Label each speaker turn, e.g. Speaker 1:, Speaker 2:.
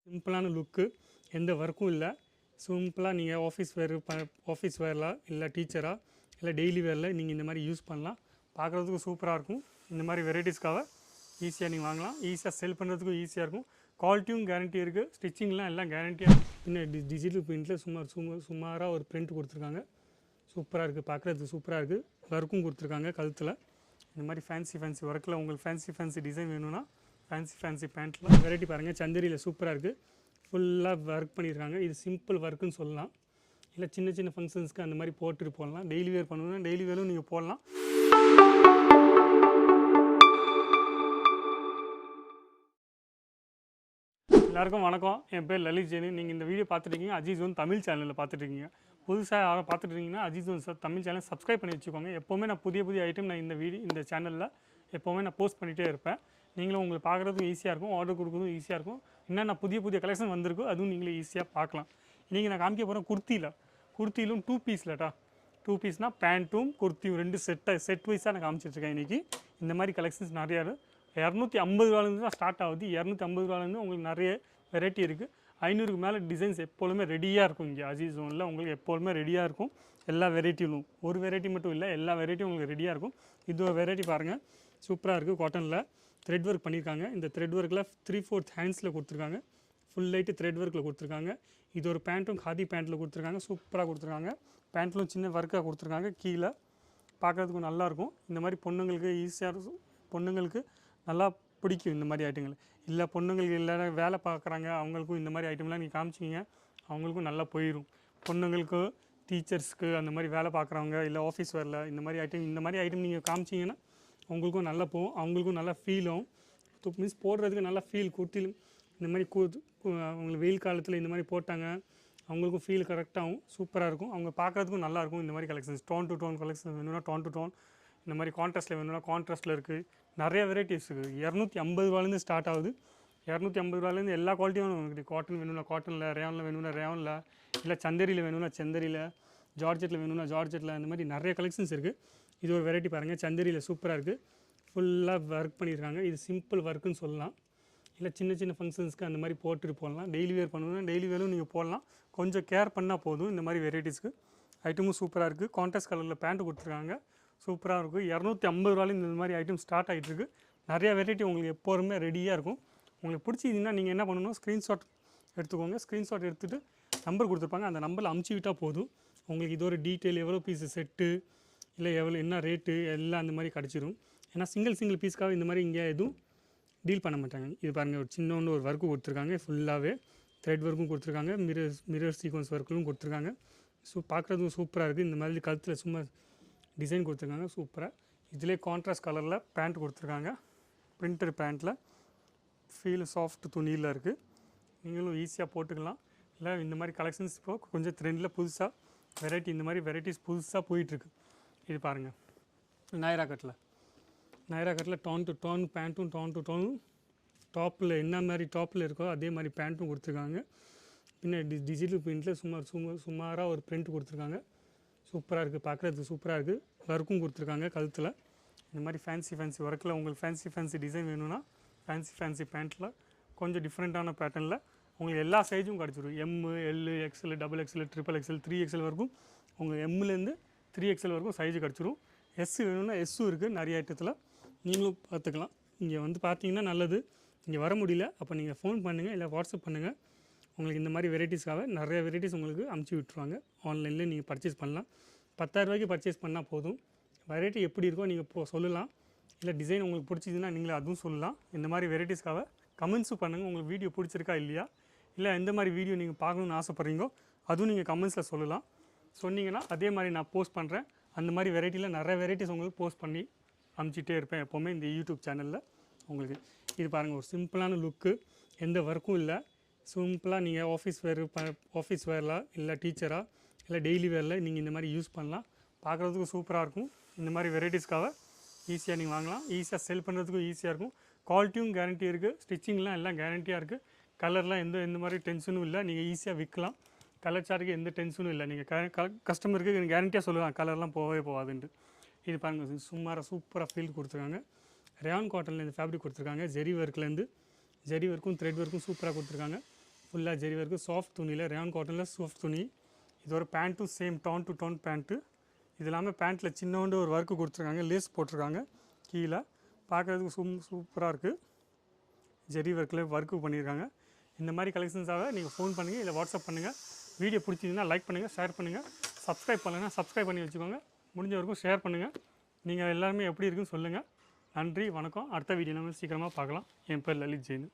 Speaker 1: சிம்பிளான லுக்கு, எந்த ஒர்க்கும் இல்லை. சிம்பிளாக நீங்கள் ஆஃபீஸ் வேரில் இல்லை டீச்சராக இல்லை டெய்லி வேரில் நீங்கள் இந்த மாதிரி யூஸ் பண்ணலாம். பார்க்குறதுக்கு சூப்பராக இருக்கும். இந்த மாதிரி வெரைட்டிஸ்க்காக ஈஸியாக நீங்கள் வாங்கலாம். ஈஸியாக செல் பண்ணுறதுக்கும் ஈஸியாக இருக்கும். குவாலிட்டியும் கேரண்டி இருக்குது. ஸ்டிச்சிங்லாம் எல்லாம் கேரண்டியாக. இன்னும் டிஜிட்டல் பிரிண்டில் சுமாராக ஒரு பிரிண்ட் கொடுத்துருக்காங்க. சூப்பராக இருக்குது, பார்க்குறதுக்கு சூப்பராக இருக்குது. ஒர்க்கும் கொடுத்துருக்காங்க கழுத்தில். இந்த மாதிரி ஃபேன்சி ஒர்க்கில் உங்களுக்கு ஃபேன்சி டிசைன் வேணும்னா ஃபேன்சி பேண்ட்டில் வெரைட்டி பாருங்கள். சந்தேரியில் சூப்பராக இருக்குது. ஃபுல்லாக ஒர்க் பண்ணியிருக்காங்க. இது சிம்பிள் ஒர்க்குன்னு சொல்லலாம். இல்லை சின்ன ஃபங்க்ஷன்ஸ்க்கு அந்த மாதிரி போட்டுட்டு போடலாம். டெய்லி வேர் பண்ணணும்னா டெய்லி வேரும் நீங்கள் போடலாம். எல்லாருக்கும் வணக்கம். என் பேர் லலித் ஜெயின். நீங்கள் இந்த வீடியோ பார்த்துருக்கீங்க அஜீஸ் ஒன் தமிழ் சேனலில் பார்த்துட்ருக்கீங்க. புதுசாக யாரும் பார்த்துட்ருக்கீங்கன்னா Azees one Tamil channel subscribe பண்ணி வச்சுக்கோங்க. எப்போவுமே நான் புதிய ஐட்டம் நான் இந்த சேனலில் எப்போவுமே நான் போஸ்ட் பண்ணிகிட்டே இருப்பேன். நீங்களும் உங்களுக்கு பார்க்குறதுக்கும் ஈஸியாக இருக்கும், ஆர்டர் கொடுக்குறதும் ஈஸியாக இருக்கும். என்னென்ன புதிய கலெக்ஷன் வந்திருக்கோ அதுவும் நீங்களே ஈஸியாக பார்க்கலாம். இன்றைக்கி நான் காமிக்க போகிறேன் குர்த்தியிலும் 2 பீஸ்லட்டா. 2 பீஸ்னால் பேண்ட்டும் குர்த்தியும் 2 செட் வைஸாக நான் காமிச்சிட்ருக்கேன். இன்றைக்கி இந்த மாதிரி கலெக்ஷன்ஸ் நிறையா 250 ரூபாலேருந்து தான் ஸ்டார்ட் ஆகுது. 250 ரூபாலேருந்து உங்களுக்கு நிறைய வெரைட்டி இருக்குது. 500க்கு மேலே டிசைன்ஸ் எப்போதுமே ரெடியாக இருக்கும். இங்கே அஜீஸ் ஒனில் உங்களுக்கு எப்போதுமே ரெடியாக இருக்கும். எல்லா வெரைட்டிலும் ஒரு வெரைட்டி மட்டும் இல்லை, எல்லா வெரைட்டியும் உங்களுக்கு ரெடியாக இருக்கும். இது ஒரு வெரைட்டி பாருங்கள், சூப்பராக இருக்குது. காட்டனில் த்ரெட் ஒர்க் பண்ணியிருக்காங்க. இந்த த்ரெட் ஒர்க்கில் 3/4 ஹேண்ட்ஸில் கொடுத்துருக்காங்க. ஃபுல் லைட்டு த்ரெட் ஒர்க்கில் கொடுத்துருக்காங்க. இது ஒரு பேண்ட்டும் காதி பேண்ட்டில் கொடுத்துருக்காங்க. சூப்பராக கொடுத்துருக்காங்க. பேண்ட்டிலும் சின்ன ஒர்க்காக கொடுத்துருக்காங்க. கீழே பார்க்குறதுக்கும் நல்லாயிருக்கும். இந்த மாதிரி பொண்ணுங்களுக்கு ஈஸியாக பொண்ணுங்களுக்கு நல்லா பிடிக்கும் இந்த மாதிரி ஐட்டங்கள். இல்லை பொண்ணுங்களுக்கு இல்லை வேலை பார்க்குறாங்க அவங்களுக்கும் இந்த மாதிரி ஐட்டம்லாம் நீங்கள் காமிச்சிங்க, அவங்களுக்கும் நல்லா போயிடும். பொண்ணுங்களுக்கு, டீச்சர்ஸ்க்கு, அந்த மாதிரி வேலை பார்க்குறவங்க இல்லை ஆஃபீஸ் வேரில் இந்த மாதிரி ஐட்டம் நீங்கள் காமிச்சிங்கன்னா அவங்களுக்கும் நல்லா போகும், அவங்களுக்கும் நல்லா ஃபீல் ஆகும். மீன்ஸ் போடுறதுக்கு நல்லா ஃபீல். குர்த்தியில் இந்த மாதிரி அவங்களுக்கு வெயில் காலத்தில் இந்த மாதிரி போட்டாங்க அவங்களுக்கும் ஃபீல் கரெக்டாகவும் சூப்பராக இருக்கும். அவங்க பார்க்குறதுக்கும் நல்லாயிருக்கும். இந்த மாதிரி collections tone to tone collection வேணும்னா டோன் டு டோன், இந்த மாதிரி கான்ட்ராஸ்ட்டில் வேணும்னா கான்ட்ராஸ்ட்டில் இருக்குது. நிறைய வெரைட்டிஸ் இருக்குது. 250 ரூபாலேருந்து ஸ்டார்ட் ஆகுது. 250 ரூபாலேருந்து எல்லா குவாலிட்டியும் இருக்குது. காட்டன் வேணும்னா காட்டனில், ரேவனில் வேணும்னா ரேவனில், இல்லை சந்தேரியில் வேணும்னா சந்தேரியில், ஜார்ஜெட்டில் வேணும்னா ஜார்ஜெட்டில், அந்த மாதிரி நிறைய கலெக்ஷன்ஸ் இருக்குது. இது ஒரு வெரைட்டி பாருங்கள், சந்தேரியில் சூப்பராக இருக்குது. ஃபுல்லாக ஒர்க் பண்ணியிருக்காங்க. இது சிம்பிள் ஒர்க்குன்னு சொல்லலாம். இல்லை சின்ன ஃபங்க்ஷன்ஸ்க்கு அந்த மாதிரி போட்டுட்டு போடலாம். டெய்லி வேர் பண்ணணும்னா டெய்லி வேரும் நீங்கள் போடலாம். கொஞ்சம் கேர் பண்ணால் போதும். இந்த மாதிரி வெரைட்டிஸ்க்கு ஐட்டமும் சூப்பராக இருக்குது. கான்ட்ராஸ்ட் கலரில் பேண்ட்டு கொடுத்துருக்காங்க. சூப்பராக இருக்கும். 250 ரூபாலேருந்து இந்த மாதிரி ஐட்டம் ஸ்டார்ட் ஆகிட்டுருக்கு. நிறையா வெரைட்டி உங்களுக்கு எப்போதுமே ரெடியாக இருக்கும். உங்களுக்கு பிடிச்சிங்கன்னா நீங்கள் என்ன பண்ணணும், ஸ்க்ரீன்ஷாட் எடுத்துக்கோங்க. ஸ்க்ரீன்ஷாட் எடுத்துகிட்டு நம்பர் கொடுத்துருப்பாங்க, அந்த நம்பரில் அமுச்சு விட்டால் போதும். உங்களுக்கு இது ஒரு டீட்டெயில், எவ்வளோ பீஸு செட்டு, இல்லை என்ன ரேட்டு எல்லாம் அந்த மாதிரி கிடச்சிரும். ஏன்னா சிங்கிள் பீஸ்க்காக இந்த மாதிரி இங்கே எதுவும் டீல் பண்ண மாட்டாங்க. இது பாருங்கள், ஒரு சின்ன ஒரு ஒர்க்கு கொடுத்துருக்காங்க. ஃபுல்லாகவே த்ரெட் ஒர்க்கும் கொடுத்துருக்காங்க. மிரர் சீக்வன்ஸ் ஒர்க்கும் கொடுத்துருக்காங்க. பார்க்குறதுக்கும் சூப்பராக இருக்குது. இந்த மாதிரி கழுத்தில் சும்மா டிசைன் கொடுத்துருக்காங்க சூப்பராக. இதிலே கான்ட்ராஸ்ட் கலரில் பேண்ட் கொடுத்துருக்காங்க. பிரிண்டட் பேண்ட்டில் ஃபீல் சாஃப்ட் துணியில் இருக்குது. நீங்களும் ஈஸியாக போட்டுக்கலாம். இல்லை இந்த மாதிரி கலெக்ஷன்ஸ் இப்போது கொஞ்சம் ட்ரெண்டில் புதுசாக இந்த மாதிரி வெரைட்டிஸ் புதுசாக போயிட்டுருக்கு. இது பாருங்கள், நைரா கட்டில் டோன் டு டோன் பேண்ட்டும், டோன் டு டோனும் டாப்பில் என்ன மாதிரி டாப்பில் இருக்கோ அதே மாதிரி பேண்ட்டும் கொடுத்துருக்காங்க. பின்ன டிஜிட்டல் பிரிண்டில் சுமாராக ஒரு பிரிண்ட் கொடுத்துருக்காங்க. சூப்பராக இருக்குது, பார்க்குறதுக்கு சூப்பராக இருக்குது. ஒர்க்கும் கொடுத்துருக்காங்க கழுத்தில். இந்த மாதிரி ஃபேன்சி ஒர்க்கில் உங்களுக்கு ஃபேன்சி டிசைன் வேணும்னா ஃபேன்சி பேண்ட்டில் கொஞ்சம் டிஃப்ரெண்ட்டான பேட்டர்னில் உங்களுக்கு எல்லா சைஸும் கிடச்சிடும். எம்மு, எல்லு, எக்ஸ்எல், XXL, XXL, 3XL வரைக்கும் உங்களுக்கு எம்முலேருந்து 3XL வரைக்கும் சைஸு கிடச்சிரும். எஸ் வேணும்னா எஸ்ஸும் இருக்குது. நிறைய ஐட்டத்தில் நீங்களும் பார்த்துக்கலாம். இங்கே வந்து பார்த்தீங்கன்னா நல்லது. இங்கே வர முடியல அப்போ நீங்கள் ஃபோன் பண்ணுங்கள், இல்லை வாட்ஸ்அப் பண்ணுங்கள். உங்களுக்கு இந்த மாதிரி வெரைட்டிஸ்க்காக நிறைய வெரைட்டிஸ் உங்களுக்கு அமுச்சு விட்டுருவாங்க. ஆன்லைனில் நீங்கள் பர்ச்சேஸ் பண்ணலாம். 10,000 ரூபாய்க்கு பர்ச்சேஸ் பண்ணால் போதும். வெரைட்டி எப்படி இருக்கோ நீங்கள் சொல்லலாம். இல்லை டிசைன் உங்களுக்கு பிடிச்சிதுன்னா நீங்களே அதுவும் சொல்லலாம். இந்த மாதிரி வெரைட்டிஸ்க்காக கமெண்ட்ஸும் பண்ணுங்கள். உங்களுக்கு வீடியோ பிடிச்சிருக்கா இல்லையா, இல்லை எந்த மாதிரி வீடியோ நீங்கள் பார்க்கணுன்னு ஆசைப்பட்றீங்களோ அதுவும் நீங்கள் கமெண்ட்ஸில் சொல்லலாம். சொன்னீங்கன்னா அதே மாதிரி நான் போஸ்ட் பண்ணுறேன். அந்த மாதிரி வெரைட்டியில் நிறைய வெரைட்டிஸ் உங்களுக்கு போஸ்ட் பண்ணி அமுச்சிட்டே இருப்பேன் எப்போவுமே இந்த யூடியூப் சேனலில் உங்களுக்கு. இது பாருங்கள், ஒரு சிம்பிளான லுக்கு, எந்த ஒர்க்கும் இல்லை. சிம்பிளாக நீங்கள் ஆஃபீஸ் வேரில் இல்லை டீச்சராக இல்லை டெய்லி வேரில் நீங்கள் இந்த மாதிரி யூஸ் பண்ணலாம். பார்க்குறதுக்கும் சூப்பராக இருக்கும். இந்த மாதிரி வெரைட்டிஸ்க்காக ஈஸியாக நீங்கள் வாங்கலாம். ஈஸியாக செல் பண்ணுறதுக்கும் ஈஸியாக இருக்கும். குவாலிட்டியும் கேரண்டி இருக்குது. ஸ்டிச்சிங்லாம் எல்லாம் கேரண்டியாக இருக்குது. கலர்லாம் எந்த மாதிரி டென்ஷனும் இல்லை. நீங்கள் ஈஸியாக விற்கலாம். கலர் சார்ஜுக்கு எந்த டென்ஷனும் இல்லை. நீங்கள் கஸ்டமருக்கு கேரண்டியாக சொல்லலாம் கலர்லாம் போகவே போகாதுன்ட்டு. இது பாருங்கள், சூப்பராக ஃபீல் கொடுத்துருக்காங்க. ரேயான் காட்டனில் இந்த ஃபேப்ரிக் கொடுத்துருக்காங்க. ஜெரி ஒர்க்லேருந்து ஜெரி ஒர்க்கும் த்ரெட் ஒர்க்கும் சூப்பராக கொடுத்துருக்காங்க. ஃபுல்லாக ஜெரி ஒர்க்கு சாஃப்ட் துணியில் ரேயான் காட்டனில் சாஃப்ட் துணி. இது ஒரு பேண்ட்டும் same down to down pant. இது இல்லாமல் பேண்ட்டில் சின்னோண்டு ஒரு ஒர்க்கு கொடுத்துருக்காங்க, லேஸ் போட்டிருக்காங்க கீழே. பார்க்குறதுக்கு சூப்பராக இருக்குது. ஜெரி ஒர்க்கில் ஒர்க்கு பண்ணியிருக்காங்க. இந்த மாதிரி கலெக்ஷன்ஸாக நீங்கள் ஃபோன் பண்ணுங்கள், இல்லை வாட்ஸ்அப் பண்ணுங்கள். வீடியோ பிடிச்சிங்கன்னா லைக் பண்ணுங்கள், ஷேர் பண்ணுங்கள். சப்ஸ்கிரைப் பண்ணலைன்னா சப்ஸ்கிரைப் பண்ணி வச்சுக்கோங்க. முடிஞ்ச வரைக்கும் ஷேர் பண்ணுங்கள். நீங்கள் எல்லாருமே எப்படி இருக்குன்னு சொல்லுங்கள். நன்றி, வணக்கம். அடுத்த வீடியோ நம்ம சீக்கிரமாக பார்க்கலாம். என் பேர் லலித் ஜெயின்.